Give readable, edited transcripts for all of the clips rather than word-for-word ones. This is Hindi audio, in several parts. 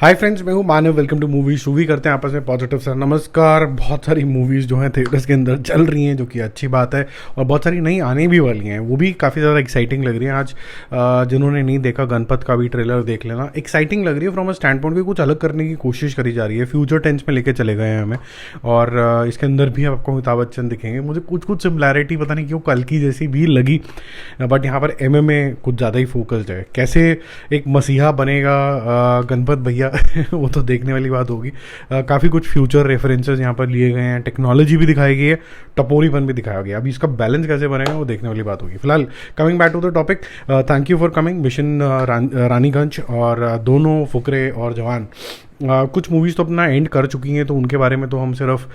हाय फ्रेंड्स, मैं हूँ Manav. Welcome to movie Shuvi. करते हैं आपस में पॉजिटिव सर। नमस्कार। बहुत सारी मूवीज़ जो हैं थिएटर्स के अंदर चल रही हैं, जो कि अच्छी बात है, और बहुत सारी नई आने भी वाली हैं, वो भी काफ़ी ज़्यादा एक्साइटिंग लग रही है। आज जिन्होंने नहीं देखा, गणपत का भी ट्रेलर देख लेना। एक्साइटिंग लग रही है फ्रॉम अ स्टैंड पॉइंट की, कुछ अलग करने की कोशिश करी जा रही है। फ्यूचर टेंस में लेके चले गए हैं हमें, और इसके अंदर भी आपको अमिताभ बच्चन दिखेंगे। मुझे कुछ कुछ सिमिलैरिटी पता नहीं क्यों कल की जैसी भी लगी, बट यहाँ पर MMA कुछ ज़्यादा ही फोकस्ड है। कैसे एक मसीहा बनेगा गणपत भैया वो तो देखने वाली बात होगी। काफ़ी कुछ फ्यूचर रेफरेंसेस यहाँ पर लिए गए हैं, टेक्नोलॉजी भी दिखाई गई है, टपोरीपन भी दिखाया गया है। अभी इसका बैलेंस कैसे बनेगा वो देखने वाली बात होगी। फिलहाल coming back to the topic, thank you for coming. Mission Raniganj और दोनों फुकरे और जवान, कुछ मूवीज़ तो अपना एंड कर चुकी हैं, तो उनके बारे में तो हम सिर्फ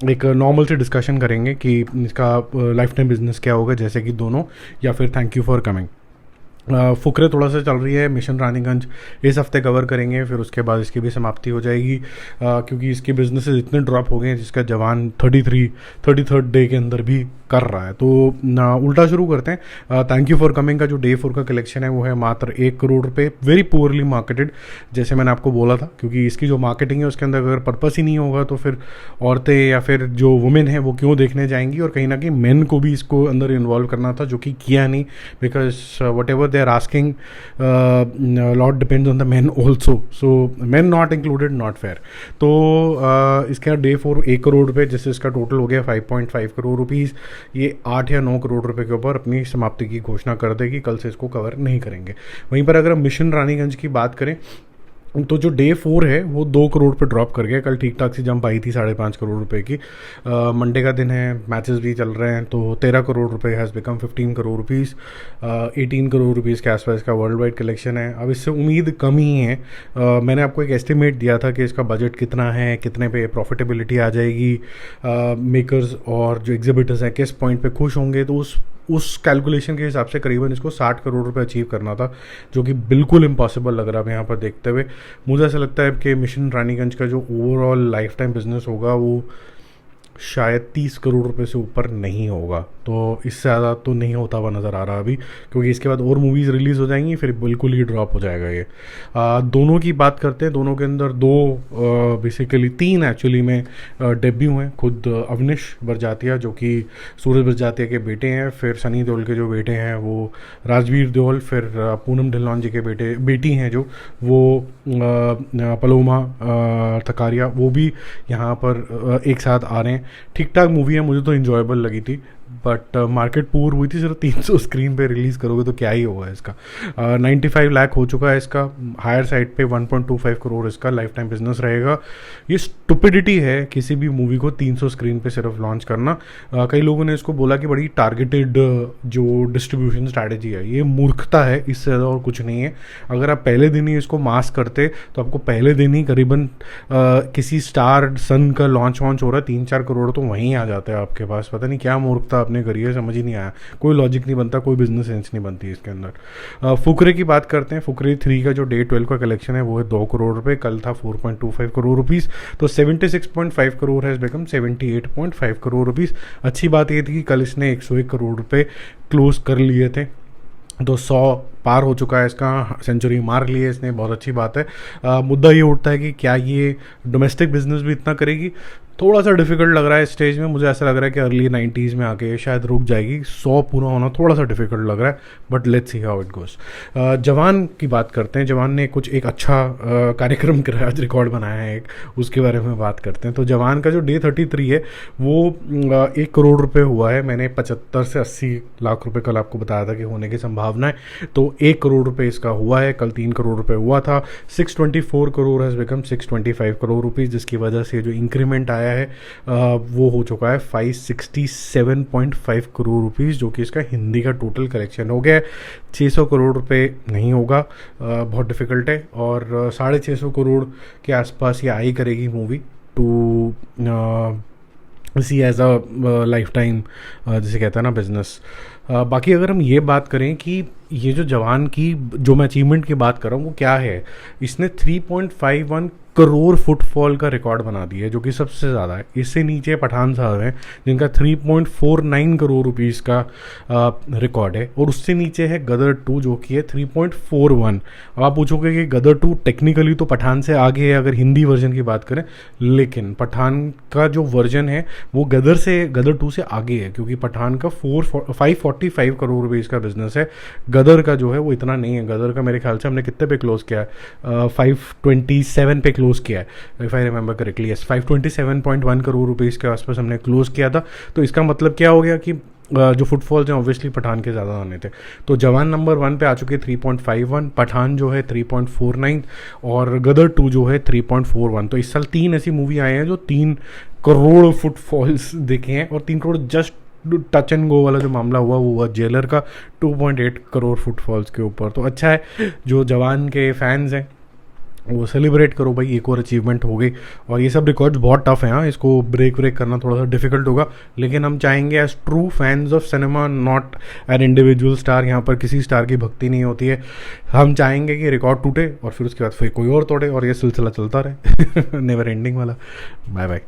एक नॉर्मल से डिस्कशन करेंगे कि इसका लाइफ टाइम बिजनेस क्या होगा, जैसे कि दोनों, या फिर thank you for coming. Fukrey थोड़ा सा चल रही है, मिशन रानीगंज इस हफ्ते कवर करेंगे, फिर उसके बाद इसकी भी समाप्ति हो जाएगी, क्योंकि इसके बिजनेसेस इतने ड्रॉप हो गए हैं, जिसका जवान 33rd डे के अंदर भी कर रहा है। तो उल्टा शुरू करते हैं। थैंक यू फॉर कमिंग का जो डे 4 का कलेक्शन है वो है मात्र 1 करोड़ रुपये। वेरी पुअरली मार्केटेड, जैसे मैंने आपको बोला था, क्योंकि इसकी जो मार्केटिंग है उसके अंदर अगर पर्पस ही नहीं होगा तो फिर औरतें या फिर जो वुमेन है वो क्यों देखने जाएंगी। और कहीं ना कहीं मेन को भी इसको अंदर इन्वॉल्व करना था, जो कि किया नहीं, because whatever they are asking lot depends on the men also, so men not included, not fair. तो इसके डे 4 1 करोड़ रुपये, जिससे इसका टोटल हो गया 5.5 करोड़ रुपीज़। ये 8 या 9 करोड़ रुपए के ऊपर अपनी समाप्ति की घोषणा कर देगी। कल से इसको कवर नहीं करेंगे। वहीं पर अगर हम मिशन रानीगंज की बात करें, तो जो डे 4 है वो 2 करोड़ पे ड्रॉप कर गया। कल ठीक ठाक सी जंप आई थी 5.5 करोड़ रुपए की। मंडे का दिन है, मैचेस भी चल रहे हैं, तो 13 करोड़ रुपए has become 15 crore rupees. 18 crore rupees के आसपास का वर्ल्ड वाइड कलेक्शन है। अब इससे उम्मीद कम ही है। मैंने आपको एक एस्टिमेट दिया था कि इसका बजट कितना है, कितने पे प्रॉफिटेबिलिटी आ जाएगी, मेकर्स और जो एग्जिबिटर्स हैं किस पॉइंट पे खुश होंगे, तो उस कैलकुलेशन के हिसाब से करीबन इसको 60 करोड़ रुपए अचीव करना था, जो कि बिल्कुल इम्पॉसिबल लग रहा है यहाँ पर देखते हुए। मुझे ऐसा लगता है कि मिशन रानीगंज का जो ओवरऑल लाइफ टाइम बिजनेस होगा वो शायद 30 करोड़ रुपए से ऊपर नहीं होगा। तो इससे ज़्यादा तो नहीं होता हुआ नज़र आ रहा अभी, क्योंकि इसके बाद और मूवीज़ रिलीज़ हो जाएंगी, फिर बिल्कुल ही ड्रॉप हो जाएगा ये। दोनों की बात करते हैं। दोनों के अंदर बेसिकली 3 एक्चुअली में डेब्यू हैं। खुद अवनिश बरजातिया, जो कि सूरज बरजातिया के बेटे हैं, फिर सनी देओल के जो बेटे हैं वो राजवीर देओल, फिर पूनम ढिल्लोन जी के बेटी हैं जो वो पलोमा थकारिया, वो भी यहाँ पर एक साथ आ रहे हैं। ठीक ठाक मूवी है, मुझे तो इंजॉयबल लगी थी, बट मार्केट पूर हुई थी। सिर्फ 300 स्क्रीन पे रिलीज़ करोगे तो क्या ही होगा इसका। 95 लाख हो चुका है इसका, हायर साइड पे 1.25 करोड़ इसका लाइफ टाइम बिजनेस रहेगा। ये स्टुपिडिटी है किसी भी मूवी को 300 स्क्रीन पे सिर्फ लॉन्च करना। कई लोगों ने इसको बोला कि बड़ी टारगेटेड जो डिस्ट्रीब्यूशन स्ट्रैटेजी है, ये मूर्खता है, इससे ज़्यादा और कुछ नहीं है। अगर आप पहले दिन ही इसको मास करते तो आपको पहले दिन ही करीबन किसी स्टार सन का लॉन्च वॉन्च हो रहा है, 3-4 करोड़ तो वहीं आ जाते हैं आपके पास। पता नहीं क्या मूर्खता आपने करी है, समझ ही नहीं आया। कोई लॉजिक नहीं बनता, कोई बिजनेस सेंस नहीं बनती इसके अंदर। फुकरे की बात करते हैं। फुकरे 3 का जो डे 12 का कलेक्शन है वो है 2 करोड़ रुपए। कल था 4.25 करोड़ रुपीज़, तो 76.5 करोड़ है बिकम 78.5 करोड़ रुपीज़। अच्छी बात ये थी कि कल इसने 101 करोड़ रुपए क्लोज कर लिए थे, तो 100 पार हो चुका है इसका, सेंचुरी मार ली है इसने, बहुत अच्छी बात है। मुद्दा ये उठता है कि क्या ये डोमेस्टिक बिजनेस भी इतना करेगी। थोड़ा सा डिफिकल्ट लग रहा है इस स्टेज में। मुझे ऐसा लग रहा है कि अर्ली 90s में आके शायद रुक जाएगी। 100 पूरा होना थोड़ा सा डिफिकल्ट लग रहा है, but let's see how it goes. जवान की बात करते हैं। जवान ने कुछ एक अच्छा कार्यक्रम कराया, आज रिकॉर्ड बनाया है एक, उसके बारे में बात करते हैं। तो जवान का जो डे 33 है वो 1 करोड़ रुपये हुआ है। मैंने 75 से 80 लाख रुपये कल आपको बताया था कि होने की संभावना है, तो 1 करोड़ रुपये इसका हुआ है। कल 3 करोड़ रुपये हुआ था। 624 crore has become 625 crore rupees, जिसकी वजह से जो इंक्रीमेंट आया है वो हो चुका है 567.5 करोड़ रुपीज़, जो कि इसका हिंदी का टोटल कलेक्शन हो गया है। 600 करोड़ रुपए नहीं होगा, बहुत डिफ़िकल्ट है, और 650 करोड़ के आसपास ये आई करेगी movie to see as a lifetime, जिसे कहते हैं ना बिजनेस। बाकी अगर हम ये बात करें कि ये जो जवान की जो मैं अचीवमेंट की बात कर रहा हूँ वो क्या है, इसने 3.51 करोड़ फुटफॉल का रिकॉर्ड बना दिया है, जो कि सबसे ज़्यादा है। इससे नीचे पठान साहब हैं जिनका 3.49 करोड़ रुपीस का रिकॉर्ड है, और उससे नीचे है गदर 2 जो कि है 3.41। अब आप पूछोगे कि गदर 2 टेक्निकली तो पठान से आगे है अगर हिंदी वर्जन की बात करें, लेकिन पठान का जो वर्जन है वो गदर 2 से आगे है, क्योंकि पठान का 545 करोड़ रुपीस का बिजनेस है। गदर का जो है वो इतना नहीं है। गदर का मेरे ख्याल से हमने कितने पे क्लोज किया है, 527 पे क्लोज किया है if I remember correctly. Yes, 527.1 crore rupees के आसपास हमने क्लोज किया था। तो इसका मतलब क्या हो गया कि जो फुटफॉल्स हैं ऑब्वियसली पठान के ज़्यादा आने थे। तो जवान नंबर 1 पे आ चुके 3.51, पठान जो है 3.49 और गदर 2 जो है 3.41। तो इस साल 3 ऐसी मूवी आए हैं जो 3 करोड़ फुटफॉल्स देखे हैं, और 3 crore just touch and go वाला जो मामला हुआ वो हुआ जेलर का 2.8 करोड़ फुटफॉल्स के ऊपर। तो अच्छा है, जो जवान के फैंस हैं वो सेलिब्रेट करो भाई, एक और अचीवमेंट हो गई। और ये सब रिकॉर्ड्स बहुत टफ हैं, हाँ, इसको ब्रेक करना थोड़ा सा डिफिकल्ट होगा, लेकिन हम चाहेंगे as true fans of cinema, not an individual star, यहाँ पर किसी स्टार की भक्ति नहीं होती है। हम चाहेंगे कि रिकॉर्ड टूटे और फिर उसके बाद फिर कोई और तोड़े और ये सिलसिला चलता रहे नेवर एंडिंग वाला। Bye bye.